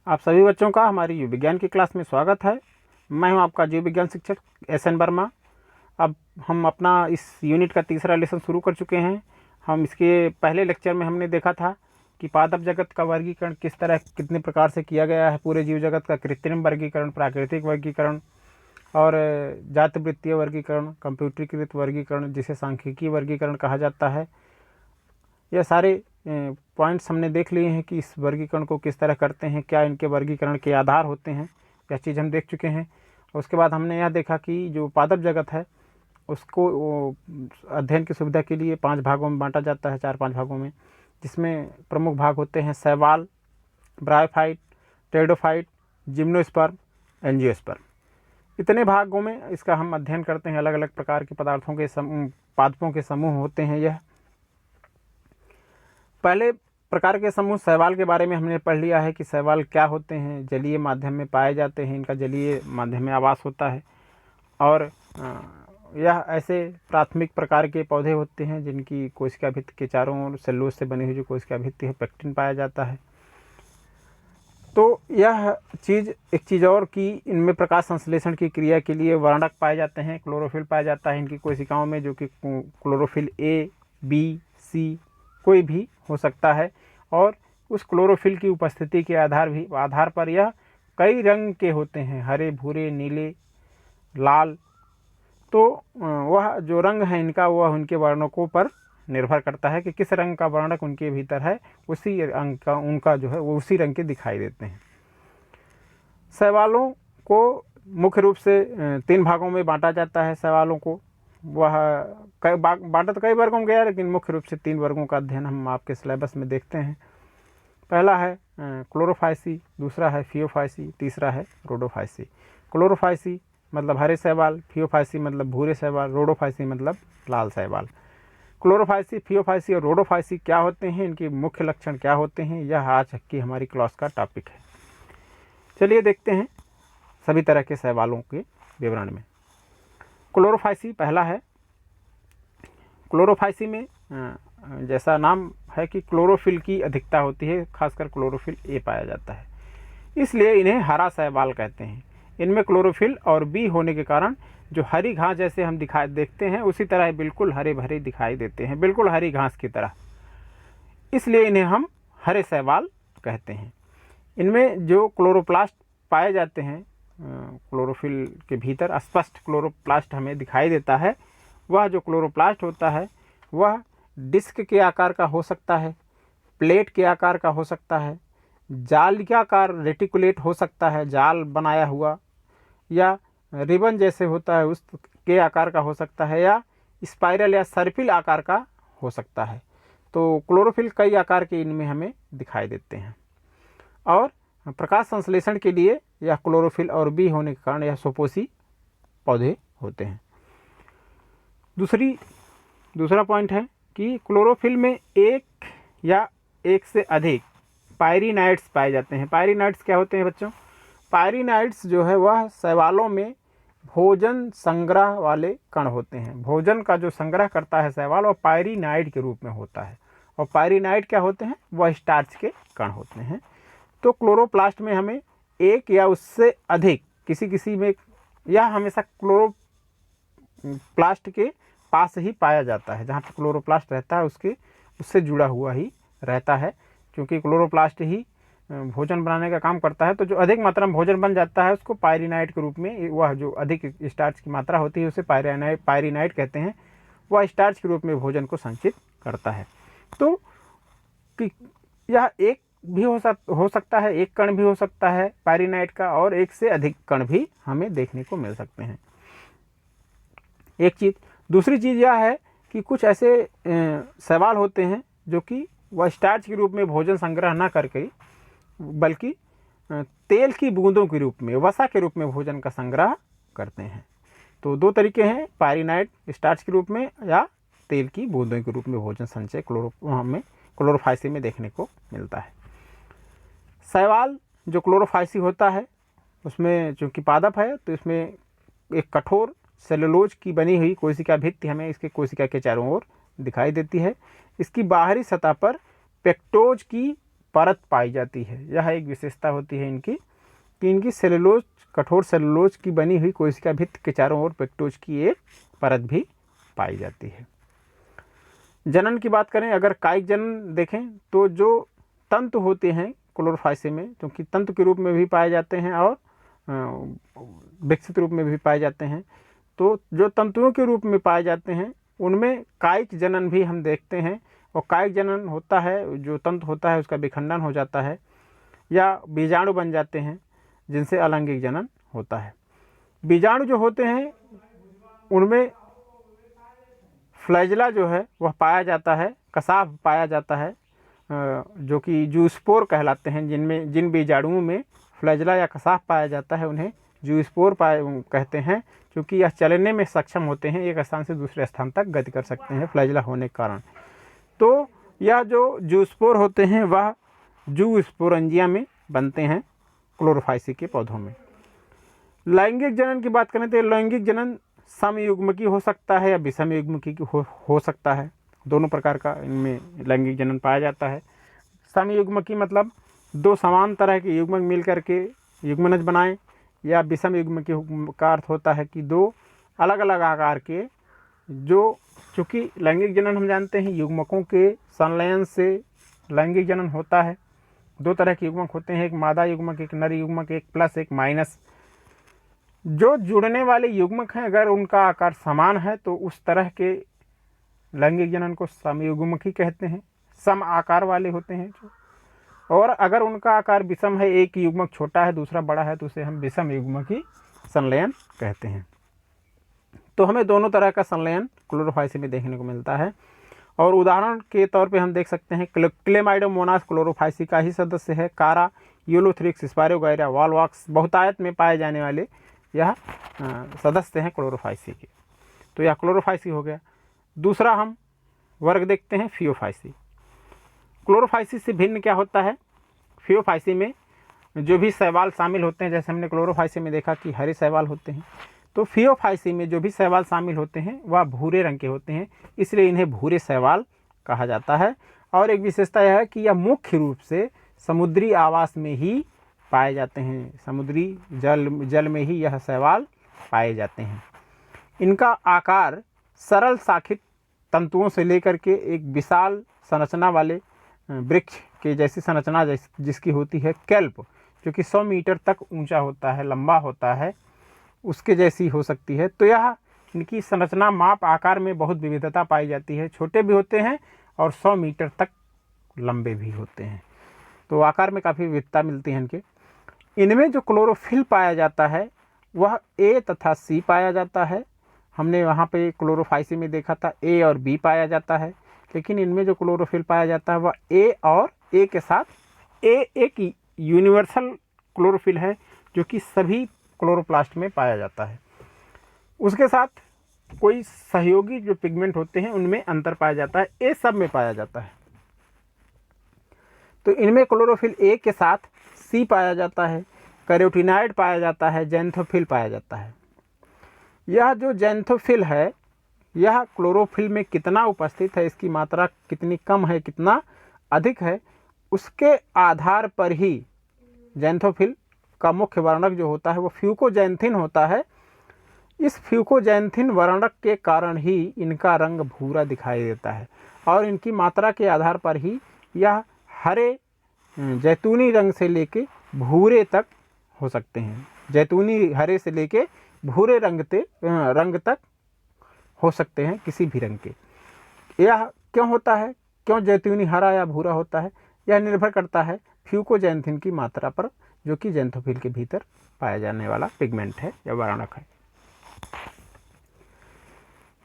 आप सभी बच्चों का हमारी जीव विज्ञान की क्लास में स्वागत है। मैं हूं आपका जीव विज्ञान शिक्षक SN वर्मा। अब हम अपना इस यूनिट का तीसरा लेसन शुरू कर चुके हैं। हम इसके पहले लेक्चर में हमने देखा था कि पादप जगत का वर्गीकरण किस तरह कितने प्रकार से किया गया है, पूरे जीव जगत का कृत्रिम वर्गीकरण, प्राकृतिक वर्गीकरण और जातिवृत्तीय वर्गीकरण, कंप्यूटरीकृत वर्गीकरण जिसे सांख्यिकीय वर्गीकरण कहा जाता है। यह सारे पॉइंट्स हमने देख लिए हैं कि इस वर्गीकरण को किस तरह करते हैं, क्या इनके वर्गीकरण के आधार होते हैं, यह चीज़ हम देख चुके हैं। उसके बाद हमने यह देखा कि जो पादप जगत है उसको अध्ययन की सुविधा के लिए 5 भागों में बांटा जाता है, 4-5 भागों में, जिसमें प्रमुख भाग होते हैं शैवाल, ब्रायोफाइट, टेरिडोफाइट, जिम्नोस्पर्म, एंजियोस्पर्म। इतने भागों में इसका हम अध्ययन करते हैं। अलग अलग प्रकार के पदार्थों के पादपों के समूह होते हैं। यह पहले प्रकार के समूह शैवाल के बारे में हमने पढ़ लिया है कि शैवाल क्या होते हैं। जलीय माध्यम में पाए जाते हैं, इनका जलीय माध्यम में आवास होता है और यह ऐसे प्राथमिक प्रकार के पौधे होते हैं जिनकी कोशिका भित्ति के चारों ओर सेलुलोज से बनी हुई जो कोशिका भित्ति है, पेक्टिन पाया जाता है। तो यह चीज़ एक चीज़ और कि इनमें प्रकाश संश्लेषण की क्रिया के लिए वर्णक पाए जाते हैं, क्लोरोफिल पाया जाता है इनकी कोशिकाओं में, जो कि क्लोरोफिल A, B, C कोई भी हो सकता है। और उस क्लोरोफिल की उपस्थिति के आधार पर यह कई रंग के होते हैं, हरे, भूरे, नीले, लाल। तो वह जो रंग है इनका वह उनके वर्णकों पर निर्भर करता है कि किस रंग का वर्णक उनके भीतर है, उसी रंग का उनका जो है वो उसी रंग के दिखाई देते हैं। शैवालों को मुख्य रूप से 3 भागों में बांटा जाता है। शैवालों को वह बांटा तो कई वर्गों में गया, लेकिन मुख्य रूप से 3 वर्गों का अध्ययन हम आपके सिलेबस में देखते हैं। पहला है क्लोरोफाइसी, दूसरा है फियोफाइसी, तीसरा है रोडोफाइसी। क्लोरोफाइसी मतलब हरे शैवाल, फियोफाइसी मतलब भूरे शैवाल, रोडोफाइसी मतलब लाल शैवाल। क्लोरोफाइसी, फियोफाइसी और रोडोफाइसी क्या होते हैं, इनके मुख्य लक्षण क्या होते हैं, यह आज की हमारी क्लास का टॉपिक है। चलिए देखते हैं सभी तरह के शैवालों के विवरण में। क्लोरोफाइसी पहला है। क्लोरोफाइसी में जैसा नाम है कि क्लोरोफिल की अधिकता होती है, खासकर क्लोरोफिल A पाया जाता है, इसलिए इन्हें हरा शैवाल कहते हैं। इनमें क्लोरोफिल और B होने के कारण जो हरी घास जैसे हम देखते हैं उसी तरह बिल्कुल हरे भरे दिखाई देते हैं, बिल्कुल हरी घास की तरह, इसलिए इन्हें हम हरे शैवाल कहते हैं। इनमें जो क्लोरोप्लास्ट पाए जाते हैं, क्लोरोफिल के भीतर स्पष्ट क्लोरोप्लास्ट हमें दिखाई देता है। वह जो क्लोरोप्लास्ट होता है वह डिस्क के आकार का हो सकता है, प्लेट के आकार का हो सकता है, जालिकाकार रेटिकुलेट हो सकता है, जाल बनाया हुआ, या रिबन जैसे होता है उसके आकार का हो सकता है, या स्पाइरल या सर्पिल आकार का हो सकता है। तो क्लोरोफिल कई आकार के इनमें हमें दिखाई देते हैं। और प्रकाश संश्लेषण के लिए यह क्लोरोफिल और B होने के कारण यह सुपोषी पौधे होते हैं। दूसरा पॉइंट है कि क्लोरोफिल में एक या एक से अधिक पायरिनाइड्स पाए जाते हैं। पायरिनाइड्स क्या होते हैं बच्चों? पायरिनाइड्स जो है वह शैवालों में भोजन संग्रह वाले कण होते हैं। भोजन का जो संग्रह करता है शैवाल, और पायरिनाइड के रूप में होता है। और पायरिनाइड क्या होते हैं? वह स्टार्च के कण होते हैं। तो क्लोरोप्लास्ट में हमें एक या उससे अधिक किसी में, यह हमेशा क्लोरोप्लास्ट के पास ही पाया जाता है, जहाँ पर क्लोरोप्लास्ट रहता है उससे जुड़ा हुआ ही रहता है, क्योंकि क्लोरोप्लास्ट ही भोजन बनाने का काम करता है। तो जो अधिक मात्रा में भोजन बन जाता है उसको पायरिनाइड के रूप में, वह जो अधिक स्टार्च की मात्रा होती है उसे पायरिनाइड कहते हैं। वह स्टार्च के रूप में भोजन को संचित करता है। तो यह एक भी हो सकता है, एक कण भी हो सकता है पायरिनाइड का, और एक से अधिक कण भी हमें देखने को मिल सकते हैं। एक चीज़। दूसरी चीज़ यह है कि कुछ ऐसे शैवाल होते हैं जो कि वह स्टार्च के रूप में भोजन संग्रह न करके बल्कि तेल की बूंदों के रूप में, वसा के रूप में भोजन का संग्रह करते हैं। तो 2 तरीके हैं, पायरिनाइड स्टार्च के रूप में या तेल की बूंदों के रूप में भोजन संचय हमें क्लोरोफाइसी में देखने को मिलता है। शैवाल जो क्लोरोफाइसी होता है उसमें चूँकि पादप है तो इसमें एक कठोर सेलुलोज की बनी हुई कोशिका भित्ति हमें इसके कोशिका के चारों ओर दिखाई देती है। इसकी बाहरी सतह पर पेक्टोज की परत पाई जाती है। यह एक विशेषता होती है इनकी कि इनकी सेलुलोज, कठोर सेलुलोज की बनी हुई कोशिका भित्ति के चारों ओर पेक्टोज की एक परत भी पाई जाती है। जनन की बात करें, अगर कायिक जनन देखें तो जो तंतु होते हैं क्लोरोफाइसी में, क्योंकि तंतु के रूप में भी पाए जाते हैं और विकसित रूप में भी पाए जाते हैं, तो जो तंतुओं के रूप में पाए जाते हैं उनमें कायिक जनन भी हम देखते हैं। और कायिक जनन होता है, जो तंतु होता है उसका विखंडन हो जाता है या बीजाणु बन जाते हैं, जिनसे अलैंगिक जनन होता है। बीजाणु जो होते हैं उनमें फ्लैजेला जो है वह पाया जाता है, कसाव पाया जाता है, जो कि जूस्पोर कहलाते हैं। जिन बीजाणुओं में फ्लैजेला या कसाव पाया जाता है उन्हें जूस्पोर कहते हैं, क्योंकि यह चलने में सक्षम होते हैं, एक स्थान से दूसरे स्थान तक गति कर सकते हैं फ्लैजेला होने के कारण। तो यह जो जूस्पोर होते हैं वह जूस्पोरेंजिया में बनते हैं क्लोरोफाइसी के पौधों में। लैंगिक जनन की बात करें तो लैंगिक जनन समयुग्मकी हो सकता है या विषमयुग्मकी हो सकता है। दोनों प्रकार का इनमें लैंगिक जनन पाया जाता है। समयुग्मकी मतलब दो समान तरह के युग्मक मिल करके युग्मनज बनाएं, या विषमयुग्मकी का अर्थ होता है कि दो अलग अलग आकार के, जो चूँकि लैंगिक जनन हम जानते हैं युग्मकों के संलयन से लैंगिक जनन होता है। दो तरह के युग्मक होते हैं, एक मादा युग्मक, एक नर युग्मक, एक प्लस एक माइनस। जो जुड़ने वाले युग्मक हैं अगर उनका आकार समान है तो उस तरह के लैंगिक जनन को समयुग्मकी कहते हैं, सम आकार वाले होते हैं जो। और अगर उनका आकार विषम है, एक युग्मक छोटा है दूसरा बड़ा है, तो उसे हम विषम युग्मकी संलयन कहते हैं। तो हमें दोनों तरह का संलयन क्लोरोफाइसी में देखने को मिलता है। और उदाहरण के तौर पे हम देख सकते हैं क्लेमाइडोमोनास क्लोरोफाइसी का ही सदस्य है। कारा, यूलोथ्रिक्स, स्पायरोगायरा, वॉलवॉक्स बहुतायत में पाए जाने वाले यह सदस्य हैं क्लोरोफाइसी के। तो यह क्लोरोफाइसी हो गया। दूसरा हम वर्ग देखते हैं फियोफाइसी। क्लोरोफाइसी से भिन्न क्या होता है? फियोफाइसी में जो भी शैवाल शामिल होते हैं, जैसे हमने क्लोरोफाइसी में देखा कि हरे शैवाल होते हैं, तो फियोफाइसी में जो भी शैवाल शामिल होते हैं वह भूरे रंग के होते हैं, इसलिए इन्हें भूरे शैवाल कहा जाता है। और एक विशेषता यह है कि यह मुख्य रूप से समुद्री आवास में ही पाए जाते हैं, समुद्री जल में ही यह शैवाल पाए जाते हैं। इनका आकार सरल शाखित तंतुओं से लेकर के एक विशाल संरचना वाले वृक्ष के जैसी संरचना जिसकी होती है केल्प, जो कि 100 मीटर तक ऊंचा होता है, लंबा होता है, उसके जैसी हो सकती है। तो यह इनकी संरचना माप आकार में बहुत विविधता पाई जाती है, छोटे भी होते हैं और 100 मीटर तक लंबे भी होते हैं। तो आकार में काफ़ी विविधता मिलती है इनके। इनमें जो क्लोरोफिल पाया जाता है वह ए तथा सी पाया जाता है। हमने वहाँ पे क्लोरोफाइसी में देखा था ए और बी पाया जाता है, लेकिन इनमें जो क्लोरोफिल पाया जाता है वह ए और ए के साथ ए एक यूनिवर्सल क्लोरोफिल है जो कि सभी क्लोरोप्लास्ट में पाया जाता है। उसके साथ कोई सहयोगी जो पिगमेंट होते हैं उनमें अंतर पाया जाता है, ए सब में पाया जाता है। तो इनमें क्लोरोफिल ए के साथ सी पाया जाता है, कैरोटीनॉइड पाया जाता है, जैंथोफिल पाया जाता है। यह जो जैंथोफिल है यह क्लोरोफिल में कितना उपस्थित है, इसकी मात्रा कितनी कम है कितना अधिक है, उसके आधार पर ही जैंथोफिल का मुख्य वर्णक जो होता है वो फ्यूकोजैंथिन होता है। इस फ्यूकोजैंथिन वर्णक के कारण ही इनका रंग भूरा दिखाई देता है और इनकी मात्रा के आधार पर ही यह हरे जैतूनी रंग से लेके भूरे तक हो सकते हैं, जैतूनी हरे से लेके भूरे रंग तक हो सकते हैं, किसी भी रंग के। यह क्यों होता है, क्यों जैतूनी हरा या भूरा होता है? यह निर्भर करता है फ्यूकोजैंथिन की मात्रा पर, जो कि जैंथोफिल के भीतर पाया जाने वाला पिगमेंट है या वर्णक है।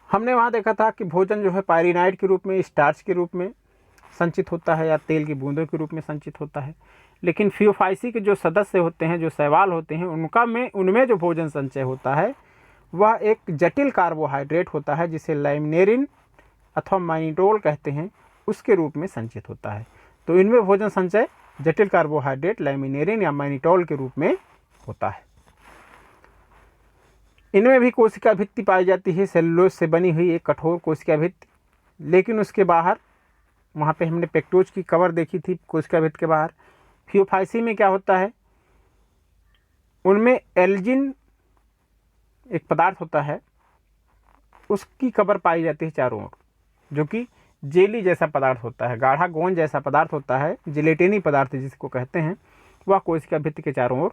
हमने वहाँ देखा था कि भोजन जो है पायरिनाइड के रूप में, स्टार्च के रूप में संचित होता है या तेल की बूंदों के रूप में संचित होता है। लेकिन फियोफाइसी के जो सदस्य होते हैं, जो शैवाल होते हैं, उनमें जो भोजन संचय होता है वह एक जटिल कार्बोहाइड्रेट होता है जिसे लैमिनेरिन अथवा माइनिटोल कहते हैं, उसके रूप में संचित होता है। तो इनमें भोजन संचय जटिल कार्बोहाइड्रेट लैमिनेरिन या माइनिटोल के रूप में होता है। इनमें भी कोशिका भित्ति पाई जाती है, सेलुलोज से बनी हुई एक कठोर कोशिका भित्ति, लेकिन उसके बाहर वहाँ पे हमने पेक्टोज की कवर देखी थी कोशिका भित्ति के बाहर। फियोफाइसी में क्या होता है, उनमें एल्जिन एक पदार्थ होता है, उसकी कवर पाई जाती है चारों ओर, जो कि जेली जैसा पदार्थ होता है, गाढ़ा गोंद जैसा पदार्थ होता है, जिलेटिनी पदार्थ जिसको कहते हैं, वह कोशिका भित्ति के चारों ओर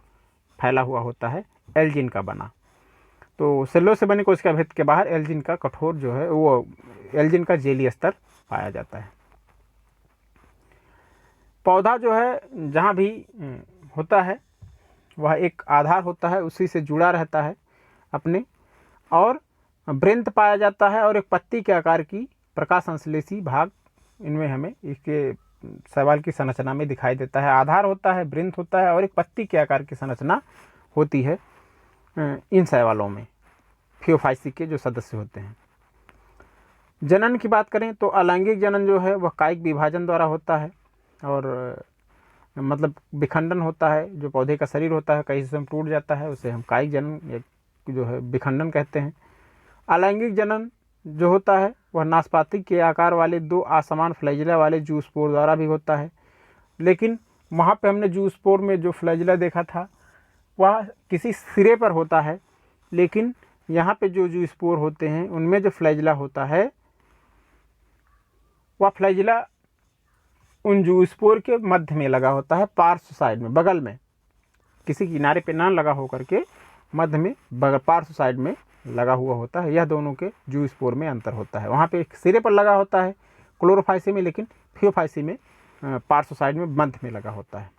फैला हुआ होता है, एल्जिन का बना। तो सेल्यूलोज से बनी कोशिका भित्ति के बाहर एल्जिन का कठोर जो है वो एल्जिन का जेली स्तर पाया जाता है। पौधा जो है जहाँ भी होता है वह एक आधार होता है, उसी से जुड़ा रहता है अपने, और वृंत पाया जाता है और एक पत्ती के आकार की प्रकाश संश्लेषी भाग इनमें हमें इसके शैवाल की संरचना में दिखाई देता है। आधार होता है, वृंत होता है और एक पत्ती के आकार की संरचना होती है इन शैवालों में, फियोफाइसी के जो सदस्य होते हैं। जनन की बात करें तो अलैंगिक जनन जो है वह कायिक विभाजन द्वारा होता है, और मतलब विखंडन होता है, जो पौधे का शरीर होता है कई हिस्सों में टूट जाता है, उसे हम कायिक जनन जो है विखंडन कहते हैं। अलैंगिक जनन जो होता है वह नाशपाती के आकार वाले दो असमान फ्लैजिला वाले जूस्पोर द्वारा भी होता है, लेकिन वहाँ पे हमने जूस्पोर में जो फ्लैजिला देखा था वह किसी सिरे पर होता है, लेकिन यहाँ पे जो जूस्पोर होते हैं उनमें जो फ्लैजिला होता है वह फ्लैजिला उन जूस्पोर के मध्य में लगा होता है, पार्श्व साइड में, बगल में, किसी किनारे पे ना लगा होकर के मध्य में बगल पार्श्व साइड में लगा हुआ होता है। यह दोनों के जूस्पोर में अंतर होता है। वहाँ पे एक सिरे पर लगा होता है क्लोरोफाइसी में, लेकिन फियोफाइसी में पार्श्व साइड में मध्य में लगा होता है।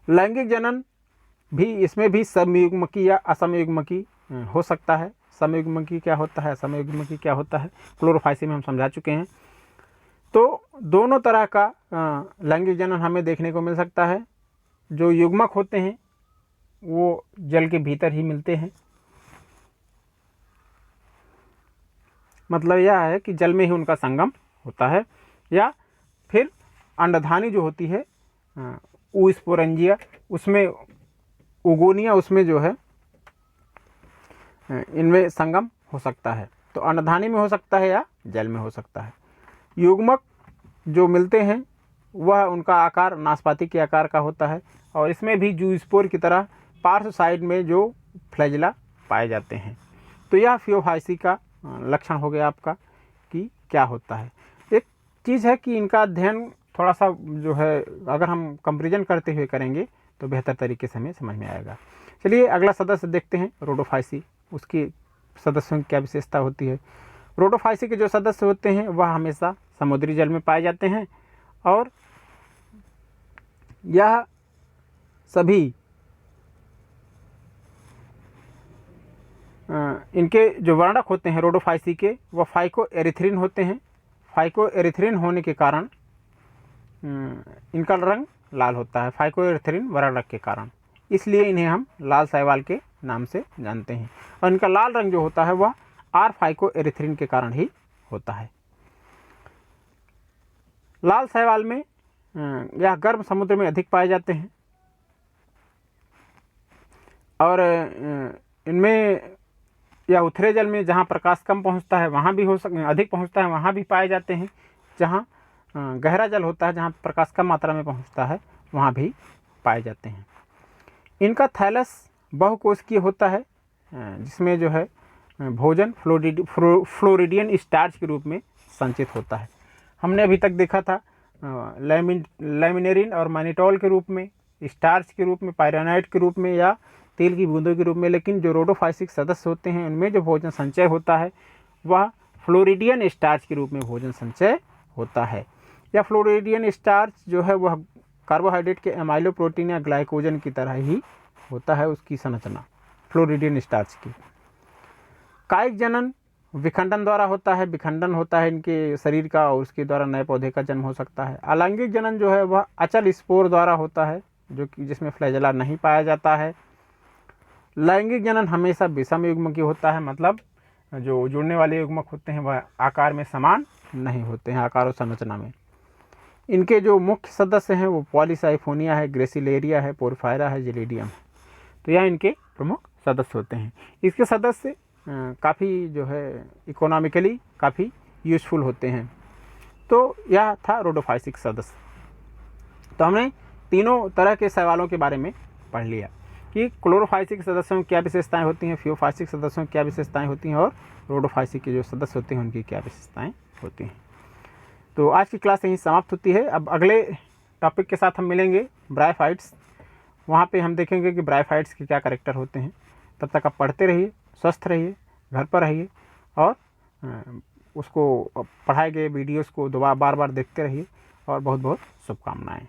लैंगिक जनन भी, इसमें भी समयुग्मकी या असमयुग्मकी हो सकता है। समयुग्मकी क्या होता है, असमयुग्मकी क्या होता है, क्लोरोफाइसी में हम समझा चुके हैं। तो दोनों तरह का लैंगिक जनन हमें देखने को मिल सकता है। जो युग्मक होते हैं वो जल के भीतर ही मिलते हैं, मतलब यह है कि जल में ही उनका संगम होता है, या फिर अंडधानी जो होती है ऊस्पोरेंजिया, उसमें उगोनिया, उसमें जो है इनमें संगम हो सकता है। तो अंडधानी में हो सकता है या जल में हो सकता है। युग्मक जो मिलते हैं वह उनका आकार नाशपाती के आकार का होता है, और इसमें भी जूस्पोर की तरह पार्श्व साइड में जो फ्लैजिला पाए जाते हैं। तो यह फियोफाइसी का लक्षण हो गया आपका कि क्या होता है। एक चीज़ है कि इनका अध्ययन थोड़ा सा जो है अगर हम कंपैरिजन करते हुए करेंगे तो बेहतर तरीके से हमें समझ में आएगा। चलिए अगला सदस्य देखते हैं, रोडोफाइसी। उसकी सदस्यों की क्या विशेषता होती है। रोडोफाइसी के जो सदस्य होते हैं वह हमेशा समुद्री जल में पाए जाते हैं, और यह सभी इनके जो वर्णक होते हैं रोडोफाइसी के वह फाइकोएरिथ्रिन होते हैं। फाइकोएरिथ्रिन होने के कारण इनका रंग लाल होता है, फाइकोएरिथ्रिन वर्णक के कारण, इसलिए इन्हें हम लाल शैवाल के नाम से जानते हैं। और इनका लाल रंग जो होता है वह आर फाइकोएरिथ्रिन के कारण ही होता है। लाल शैवाल में यह गर्म समुद्र में अधिक पाए जाते हैं, और इनमें या उथले जल में जहाँ प्रकाश कम पहुँचता है वहाँ भी अधिक पहुँचता है, वहाँ भी पाए जाते हैं। जहाँ गहरा जल होता है, जहाँ प्रकाश कम मात्रा में पहुँचता है, वहाँ भी पाए जाते हैं। इनका थैलस बहुकोशिकीय होता है, जिसमें जो है भोजन फ्लोरिडियन स्टार्च के रूप में संचित होता है। हमने अभी तक देखा था लैमिनेरिन और मैनिटोल के रूप में, स्टार्च के रूप में, पायरानाइट के रूप में, या तेल की बूंदों के रूप में। लेकिन जो रोडोफाइसिक सदस्य होते हैं उनमें जो भोजन संचय होता है वह फ्लोरिडियन स्टार्च के रूप में भोजन संचय होता है। या फ्लोरिडियन स्टार्च जो है वह कार्बोहाइड्रेट के एमाइलो प्रोटीन या ग्लाइकोजन की तरह ही होता है उसकी संरचना, फ्लोरिडियन स्टार्च की। कायिक जनन विखंडन द्वारा होता है, विखंडन होता है इनके शरीर का, और उसके द्वारा नए पौधे का जन्म हो सकता है। अलैंगिक जनन जो है वह अचल स्पोर द्वारा होता है, जो कि जिसमें फ्लैजिला नहीं पाया जाता है। लैंगिक जनन हमेशा विषम युग्मकी होता है, मतलब जो जुड़ने वाले युग्मक होते हैं वह आकार में समान नहीं होते हैं, आकार और संरचना में। इनके जो मुख्य सदस्य हैं वो पॉलीसाइफोनिया है, ग्रेसिलेरिया है, पोरफायरा है, जिलेडियम है। तो यह इनके प्रमुख सदस्य होते हैं। इसके सदस्य काफ़ी जो है इकोनॉमिकली काफ़ी यूज़फुल होते हैं। तो यह था रोडोफाइसिक सदस्य। तो हमने तीनों तरह के शैवालों के बारे में पढ़ लिया कि क्लोरोफाइसिक सदस्यों की क्या विशेषताएं होती हैं, फियोफाइसिक सदस्यों की क्या विशेषताएं होती हैं और रोडोफाइसिक के जो सदस्य होते हैं उनकी क्या विशेषताएं होती हैं। तो आज की क्लास यहीं समाप्त होती है। अब अगले टॉपिक के साथ हम मिलेंगे ब्रायोफाइट्स। वहाँ पे हम देखेंगे कि ब्रायोफाइट्स के क्या कैरेक्टर होते हैं। तब तक आप पढ़ते रहिए, स्वस्थ रहिए, घर पर रहिए और उसको पढ़ाए गए वीडियोज़ को बार बार देखते रहिए और बहुत बहुत शुभकामनाएँ।